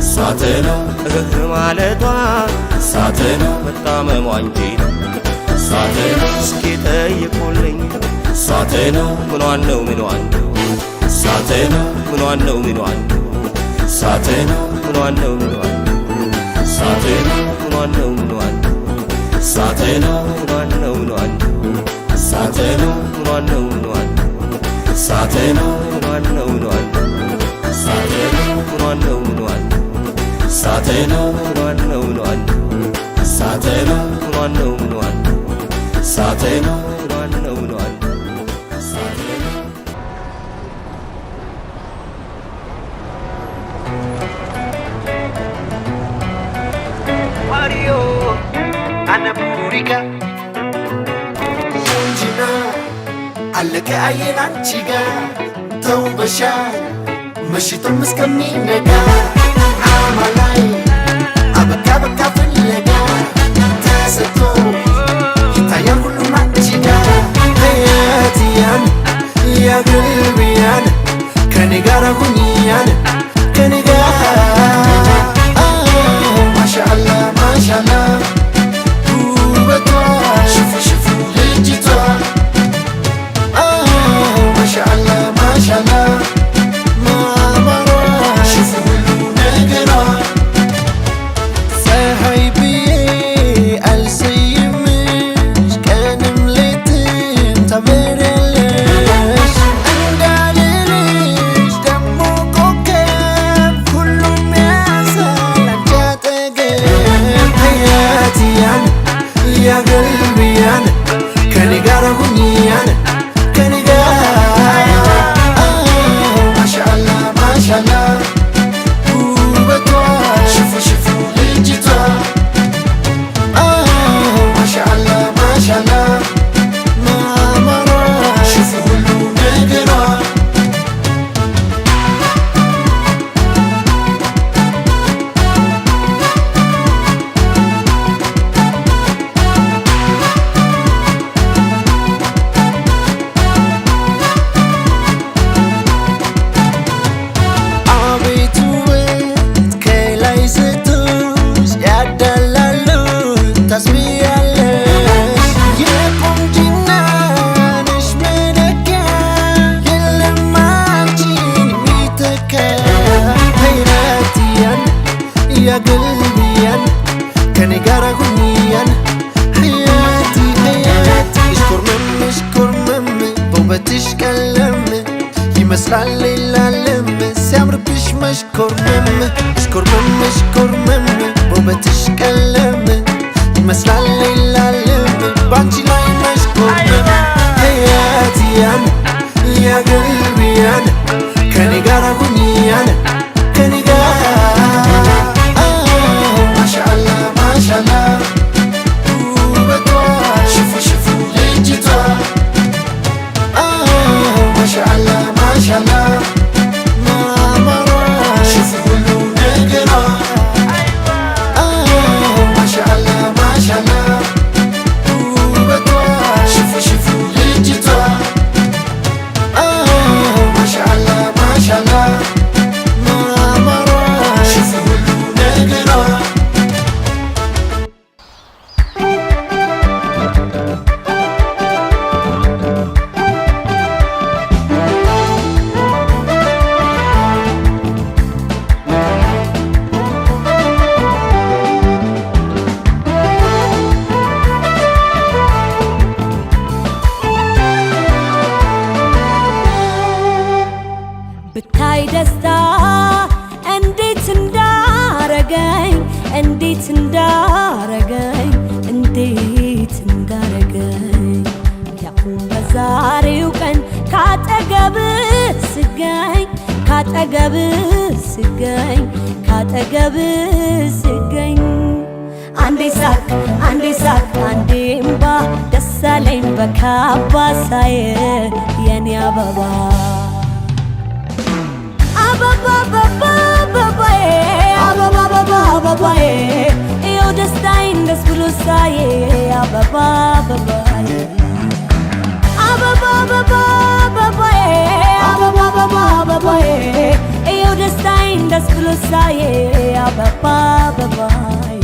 እሳቴ ነው እህ ማለቷ እሳቴ ነው መታመሟ እንጂ እሳቴ ነው እስኪ ጠይቁልኝ እሳቴ ነው ምኗን ነው ምኗን እሳቴ ነው ምኗን ነው ምኗን እሳቴ ነው ምኗን ነው ምኗን እሳቴ ነው ምኗን ነው ምኗን እሳቴ ነው ምኗን ነው ምኗን እሳቴ ነው ምኗን ነው ምኗን እሳቴ ነው ምኗን ነው ምኗን እሳቴ ነው ምኗን ነው ምኗን እሳቴ ነው ምኗን ነው ምኗን እሳቴ ነው ምኗን ነው ምኗን እሳቴ ነው ምኗን ነው ምኗን እሳቴ ነው Mario Anamurika Munjina Allaka ayen anchiga Tawbasha Mashitam miskamminaga Amalai Abaka baka filaga Tasato Hitayan kullu manchiga Hayatiyan Ya gulbiyan Kanigara huniyan Kanigara Mashallah, mashallah Boubetwa Choufou, choufou, legitwa Mashallah, mashallah Mamarwa Choufou, lou negera Sahay ውበትሽ ቀለም ይመስላል ሌላለም ሲያምርብሽ መሽኮርመም መሽኮርመም መሽኮርመም በውበትሽ ቀለም ይመስላል ሌላለም ባንቺ ላይ መሽኮርመም ህያትያን ያገልቢያን ከኔ ጋር ሁኚያን ከኔ ጋር ማሻአላ ማሻአላ ውበቷ ሽፉ ሽፉ ልጅቷ ማሻአላ ማሻአላ ማማሯ ሽፉ ሁሉ ነገሯ ማሻአላ ማሻአላ ውበቷ ሽፉ ሽፉ ልጅቷ ማሻአላ ማሻአላ ማማሯ ሽፉ ሁሉ ነገሯ ብታይ ደስታ እንዴት እንዳረገኝ እንዴት እንዳረገኝ እንዴት እንዳረገኝ ያሁን በዛሬው ቀን ካጠገብ ስገኝ ካጠገብ ስገኝ ካጠገብ ስገኝ አንዴ ሳቅ አንዴ እምባ ደስ አለኝ በካባ ሳየ የኔ አበባ አበባዬ ይኸው ደስታዬን ደስ ብሎ ሳየ አበባዬ ይኸው ደስታዬን ደስ ብሎ ሳየ አበባዬ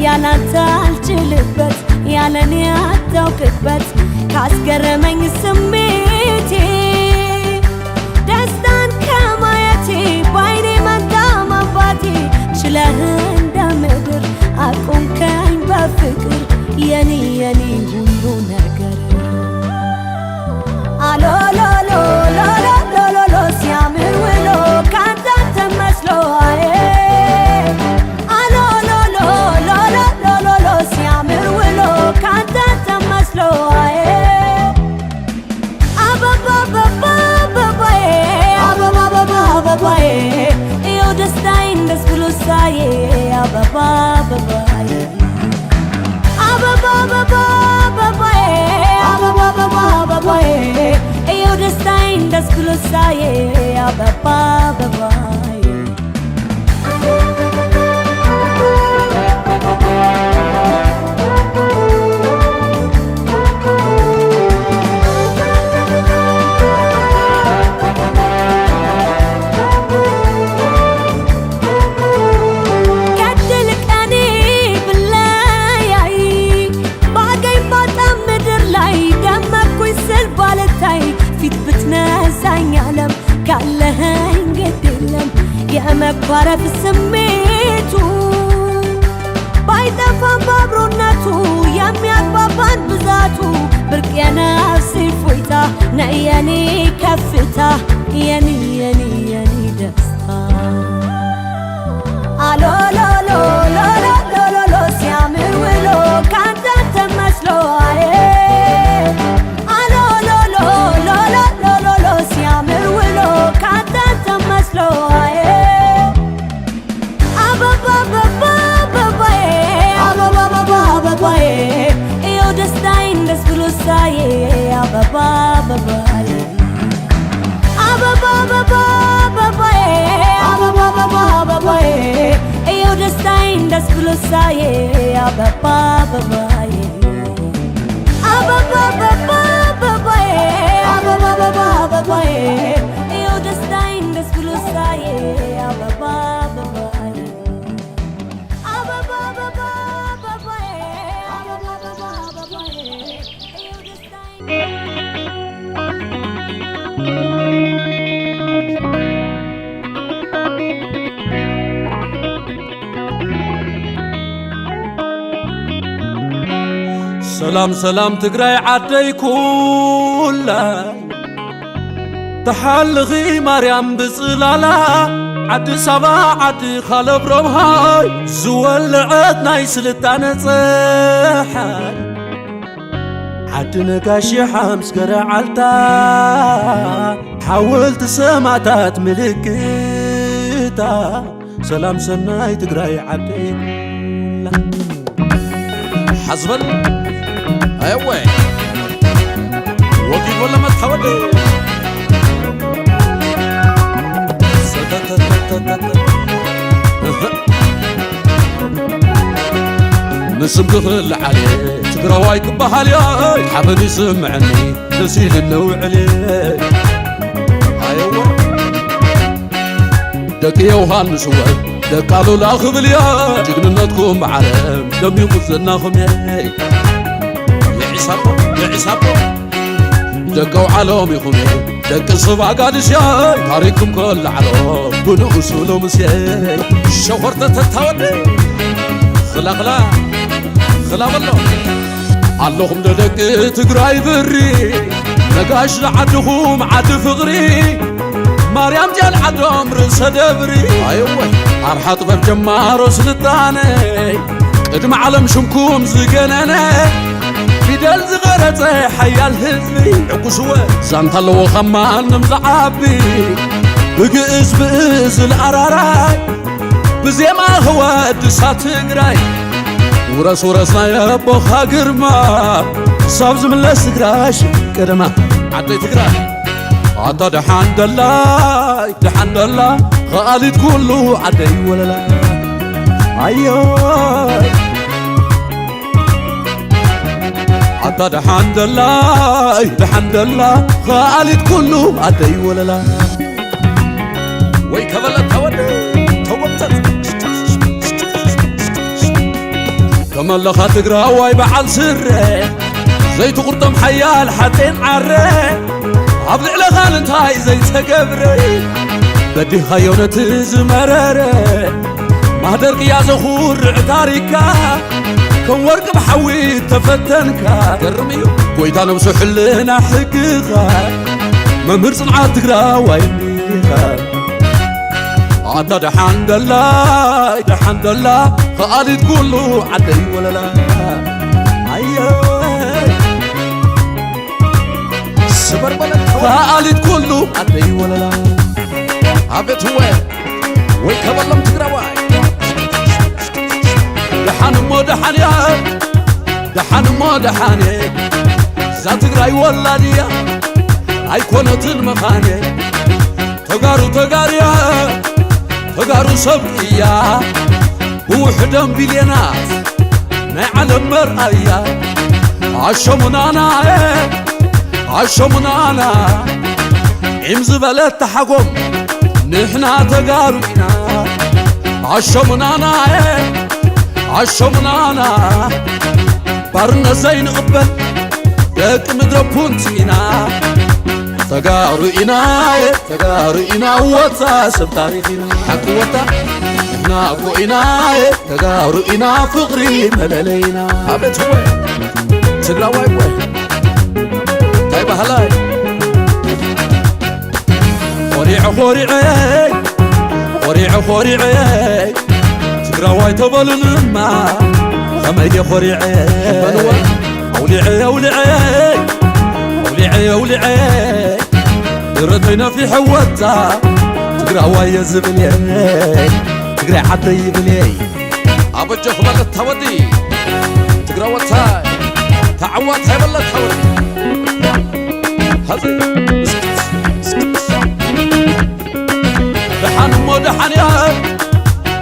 ያላንተ አልችልበት ያለኔ አታውቅበት ካስገረመኝ ስሜቴ ደስታን ከማየቴ ባይኔ መጣ ማባቴ ችለህ እንደ ምድር አቆምከኝ በፍቅር የኔ ሁሉ ነገር አሎሎሎ ሎሎሎሎ ሲያምር ውሎ ካንተ ተመስሎ አዬ ሲያምር ውሎ ካንተ ተመስሎ አዬ አበባዬ ይኸው ደስታዬን ደስ ብሎ ሳየ አበባዬ ይኸው ደስታዬን ደስ ብሎ ሳየ አበባዬ ፊት ብትነሳኝ ዓለም ካለኸኝ ግድ የለም የመኳረፍ ስሜቱ ባይጠፋም በአብሮነቱ የሚያግባባን ብዛቱ ብርቅ የነፍሴ ፎይታ ነይ የኔ ከፍታ የኔ ደስታ አሎሎሎ ሎሎሎሎ ሲያምር ውሎ ካንተ ተመስሎ አዬ ሲያምር ውሎ ካንተ ተመስሎ አዬ አበባዬ ይኸው ደስታዬን ደስ ብሎ ሳየ አበባዬ ይኸው ደስታዬን ደስ ብሎ ሳየ አበባዬ ይኸው ደስታዬን ደስ ብሎ ሳየ አበባ سلام سلام تقرأي عدي كولاي تحلغي مريم بصلالا عدي سبا عدي خالب ربهاي زوال عدنا يسلطان صحاي عدي نقاشي حمس قرعالتا حاولت سماتات ملكتا سلام سناي تقرأي عدي حزبل ايوه وقيل ولا ما تحودي نسم قفل عليه تقرواي كبهالي حبني سمعني نسيل النوع عليه ايوه دك يوهان مسوي دك قالوا لا خذل يا جننتكم عالم لم يقصناهم يا عصابو دقوا علوم يخمي دق الصبع قادس يا تاريكم كل علوم بنو أسولو مسيا شوهرت تتاودي خلا اللهم دق تقراي بري نقاش لعدهم عد فغري مريم جال عدهم رس دبري ايوه ارحط بالجمار سلطاني قدم علم شمكم زقناني فيدل زغرت حيال هزبي عقسوه زانت اللو خمان نمزعبي بقز العراراي بزيما هو دسات قراي ورسنا يبوخا قرما صابز من لسقراش قدما عدي تقراي عطا دحان دلاي غالي تقولو عدي ولا لا ايوه عطا دحان دلاي غالي تقولو عدي ولا لا وي كبلت توبتت كمال خاتقرا واي بعل سره زيت قرطم حيال حتين عره عبد على خالنت هاي زيت قبري بدي خيونت زمرره ما درك يا زخور تاريكا كون ورق بحوي تفتنكا قرميو كويتا نمسو حلنا حقيقة ممر صنعات تقرا وايميها عدا دحان دلاي خالي تقولو عدي ولا لا ايوه سبر بلد خالي تقولو عدي ولا لا عبت هو ويكبلم تقرا واي دحان مو دحاني زات قراي ولاديا ايكونت المخاني تقارو سبقيا وحدم بلينات ما علم مرأيا عشمنانا عمز بلد تحكم نحنا تقارونا عشمنانا بارنا زين قبل دك مدربون تينا تقارونا وطا سب تاريخنا حكوتا ناقونا تقارونا فقري مللينا عبت هو تقرا واي طيب هلاي خوريعي تقرا واي تبلنما خميدي خوريعي أوليعي ردينا في حوتا تقرا واي زبلي تقرا حتى يبلي أبو جخبل التودي تقرا وتا تعوات هاي والله تودي هذي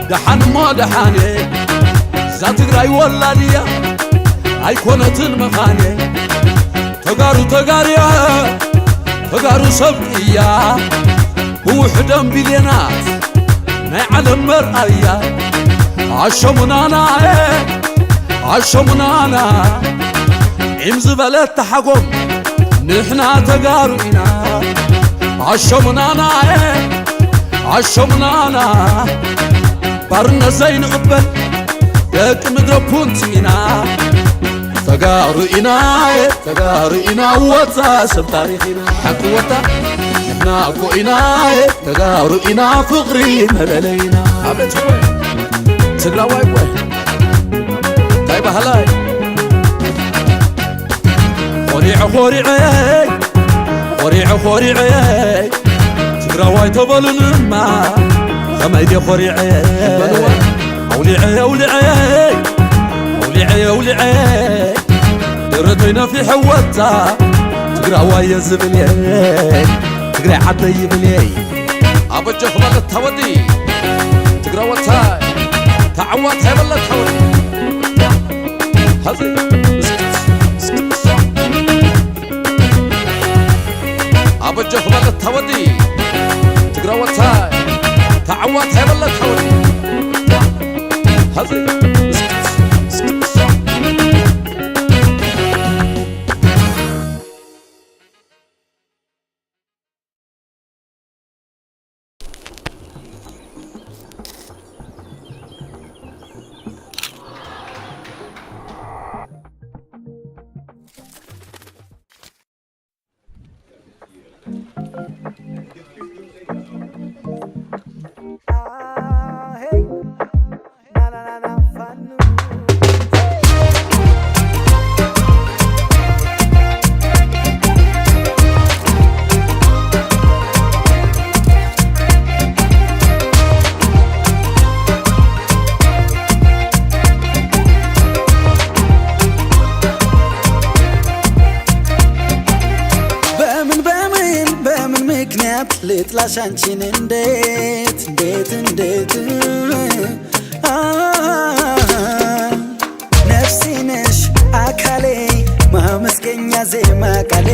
دحان مو دحاني زات قراي ولاديا ايكونت المخاني تقارو سبقيا وحدم بلينات ما علم مرأيا عشمنانا عمز بلد تحكم نحنا تقارونا عشمنانا بارنا زين قبل دك مدربون تينا تقارئنا وطا سب تاريخنا حق وطا نحنا أكوئنا تقارئنا فقري مللينا عبد شوي تقرأ واي طيب هلاي خوريعي تقرأ واي تبلن ما خميدي خوريعي أوليعي ردينا في حوتا تقرأ واي زبلي تقرأ حتى يبلي أبو الجخبة التودي تقرأ وتا تعوات هبل التودي هزي أبو الجخبة التودي تقرأ وتا تعوات هبل التودي هزي ልጥላሽ አንቺን እንዴት ነፍሴ ነሽ አካሌ ማመስገኛ ዜማ ቃሌ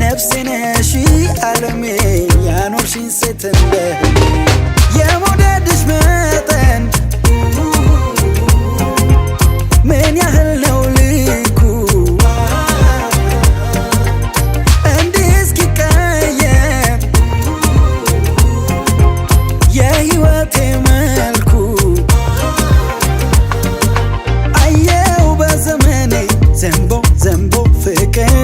ነፍሴ ነሽ ዓለሜ ያኖርሽኝ ሴት እንደ የመውደድሽ መጠን ምን ያህል ነው ልኩ የህይወቴ መልኩ አየው በዘመኔ ዘንቦ ፍቅር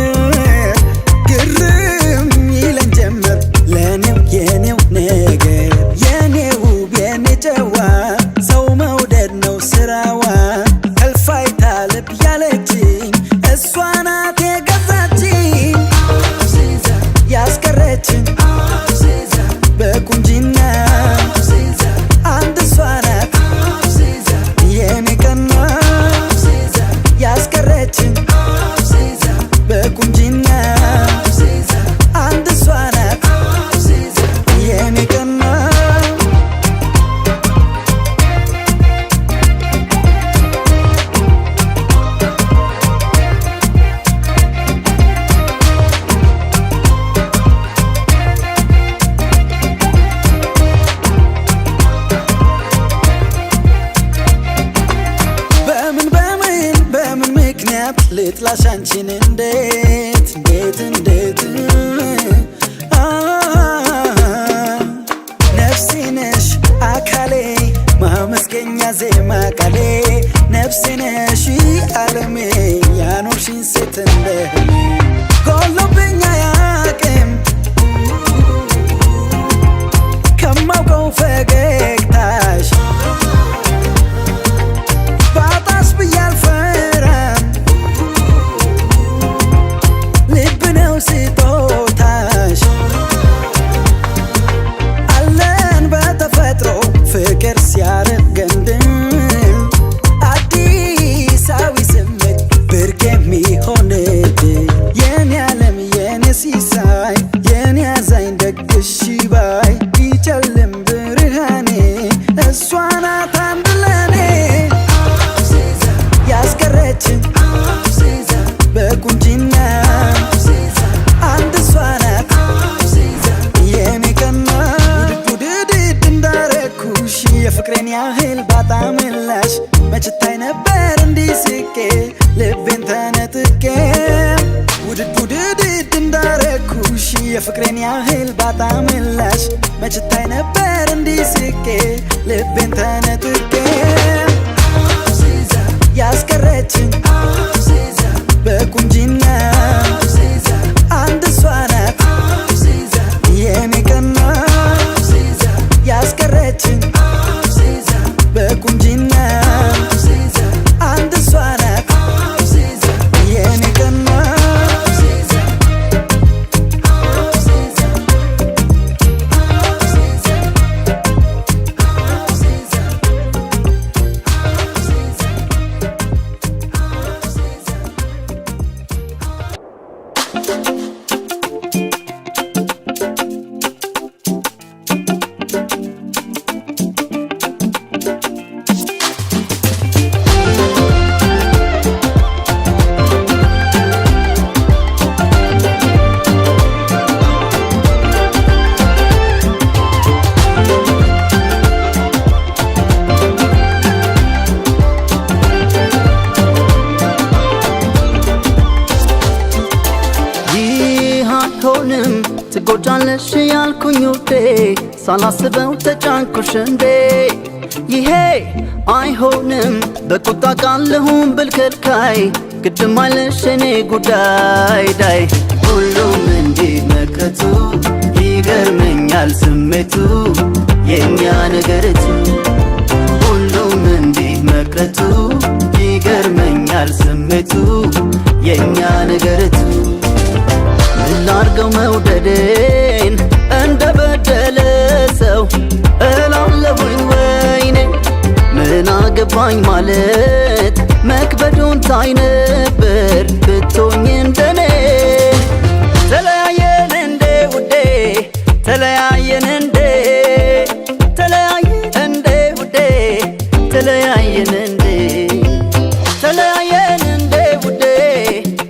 ግርም ይለን ጀመር ለኔው የኔው ነገር የኔ ውብ የኔ ጨዋ ሰው መውደድ ነው ስራዋ ከልፋይታ ልብ ያለችኝ እሷ ናት የገዛችኝ ያስቀረችኝ በቁንጅና ልጥላሽ አንቺን እንዴት ነፍሴ ነሽ አካሌ ማመስገኛ ዜማ ቃሌ ነፍሴ ነሽ ዓለሜ ያኖርሽኝ ሴት እንደ ጎሎብኛ ያቅም ከማውቀው ፈገግታሽ ባጣሽ ብያልፈራም ልብ ነው ስጦታሽ አለን በተፈጥሮ ፍቅር ሲያረገን አዲሳዊ ስሜት ብርቅ የሚሆንት የኔ ዓለም የኔ ሲሳይ የኔ አዛኝ ደግሽ ባይ ቢጨልም ብርሃኔ እሷ ናት አንድ ለኔ ያስቀረችኝ በቁንጅና አንድ እሷ ናት የኔ ቀና ውድድ እንዳረኩሽ የፍቅሬን ያህል ባጣ ምላሽ መችታይ ነበር እንዲህ ስቄ ልቤን ተነጥቄ ውድድ እንዳረኩሽ የፍቅሬን ያህል ባጣ ምላሽ መችታይ ነበር እንዲህ ስቄ ልቤን ተነጥቄ ያስቀረችኝ ያደረገችን በቁንጅና አንድ እሷ ናት የኔ ቀና ትጎጃለሽ ያልኩኝ ውዴ ሳላስበው ተጫንኩሽ እንዴ ይሄ አይሆንም በቁጣ ቃልሁን ብልከልካይ ግድም አይልሽ እኔ ጉዳይ ዳይ ሁሉም እንዲህ መቅረቱ ይገርመኛል ስሜቱ የእኛ ነገርቱ ሁሉም እንዲህ መቅረቱ ይገርመኛል ስሜቱ የእኛ ነገርቱ ላርገው መውደዴን እንደ በደለ ሰው እላለሁኝ ወይኔ ምን አገባኝ ማለት መክበዱን ታይ ነበር ብትሆኝ እንደኔ ተለያየን እንዴ ውዴ ተለያየን እንዴ ተለያየን እንዴ ውዴ ተለያየን እንዴ ተለያየን እንዴ ውዴ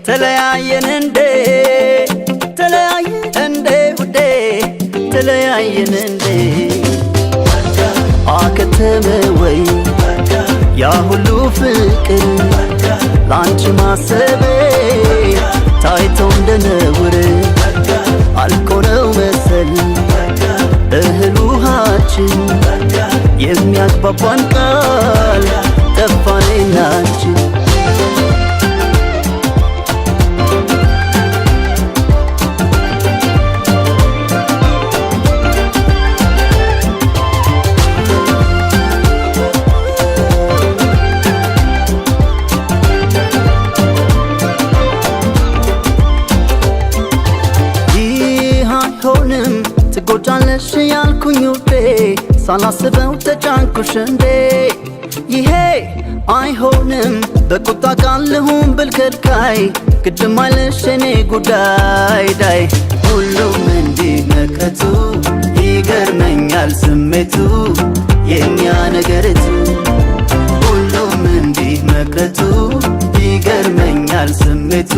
ተለያየን እንዴ ተለያየን እንዴ አከተመ ወይ ያ ሁሉ ፍቅር ላንቺ ማሰቤ ታይቶ እንደነውር አልቆ ነው መሰል እህል ውሃችን የሚያግባባን ቃል ጠፋኔና አንቺ ትጎጃለሽ ያልኩኝ ውዴ ሳላስበው ተጫንኩሽ እንዴ ይሄ አይሆንም በቁጣ ቃልሁን ብልከልካይ ግድም አይልሽ እኔ ጉዳይ ዳይ ሁሉም እንዲህ መቅረቱ ይገርመኛል ስሜቱ የእኛ ነገርቱ ሁሉም እንዲህ መቅረቱ ይገርመኛል ስሜቱ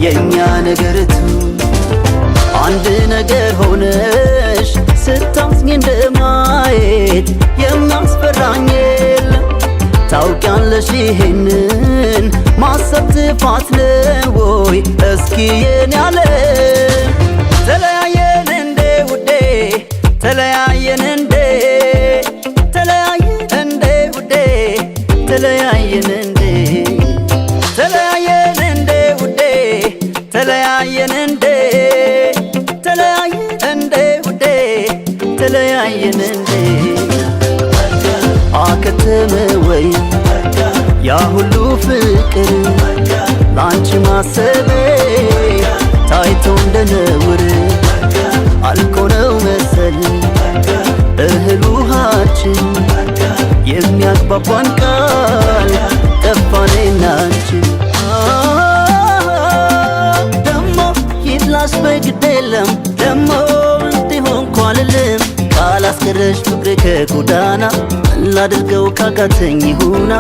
የእኛ ነገርቱ አንድ ነገር ሆነሽ ስታዝኝ እንደማየት የሚያስፈራኝ የለም ታውቂያለሽ ይሄንን ማሰብ ጥፋት ነው ወይ እስኪ የኔ ዓለም ተለያየን እንዴ ውዴ ተለያየን እንዴ ተለያየን እንዴ ውዴ ተለያየን እንዴ ተለያየን እንዴ ውዴ ተለያየን እንዴ ተለያየን እንዴ አከተመ ወይ ያ ሁሉ ፍቅር ላንቺ ማሰቤ ታይቶ እንደነውር አልቆ ነው መሰል እህል ውሃችን የሚያግባባን ቃል ጠፋኔና አንቺ ደሞ ይድላስ በግድ የለም ደሞ እንዲሆን ኳልልም ካላስቀረሽ ፍቅሬ ከጎዳና ላድርገው ካቃተኝ ይሁና